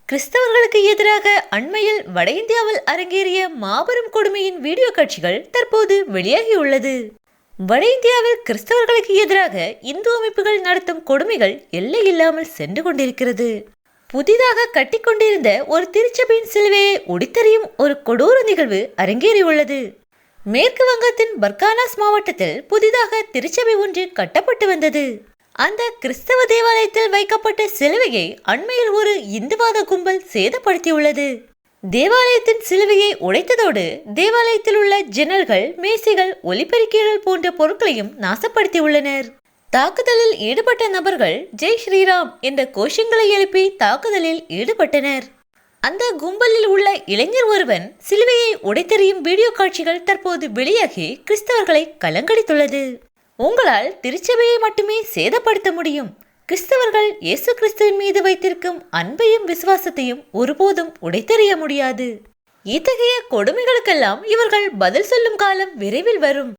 கிறிஸ்தவர்களுக்கு எதிராக அண்மையில் வட இந்தியாவில் அரங்கேறிய மாபெரும் கொடுமையின் வீடியோ காட்சிகள் தற்போது வெளியாகியுள்ளது. வட இந்தியாவில் கிறிஸ்தவர்களுக்கு எதிராக இந்து அமைப்புகள் நடத்தும் கொடுமைகள் எல்லை இல்லாமல் சென்று கொண்டிருக்கிறது. புதிதாக கட்டிக்கொண்டிருந்த ஒரு திருச்சபையின் சிலுவையை ஒடித்தெறியும் ஒரு கொடூர நிகழ்வு அரங்கேறியுள்ளது. மேற்கு வங்கத்தின் பர்கானாஸ் மாவட்டத்தில் புதிதாக திருச்சபை ஒன்று கட்டப்பட்டு வந்தது. அந்த கிறிஸ்தவ தேவாலயத்தில் வைக்கப்பட்ட சிலுவையை அண்மையில் ஒரு இந்துவாத கும்பல் சேதப்படுத்தியுள்ளது. தேவாலயத்தின் சிலுவையை உடைத்ததோடு தேவாலயத்தில் உள்ள ஜன்னல்கள், மேசைகள், ஒலிபெருக்கிகள் போன்ற பொருட்களையும் நாசப்படுத்தியுள்ளனர். தாக்குதலில் ஈடுபட்ட நபர்கள் ஜெய் ஸ்ரீராம் என்ற கோஷங்களை எழுப்பி தாக்குதலில் ஈடுபட்டனர். அந்த கும்பலில் உள்ள இளைஞர் ஒருவன் சிலுவையை உடைத்தெறியும் வீடியோ காட்சிகள் தற்போது வெளியாகி கிறிஸ்தவர்களை கலங்கடித்துள்ளது. உங்களால் திருச்சபையை மட்டுமே சேதப்படுத்த முடியும். கிறிஸ்தவர்கள் இயேசு கிறிஸ்துவின் மீது வைத்திருக்கும் அன்பையும் விசுவாசத்தையும் ஒருபோதும் உடைத்தெறிய முடியாது. இத்தகைய கொடுமைகளுக்கெல்லாம் இவர்கள் பதில் சொல்லும் காலம் விரைவில் வரும்.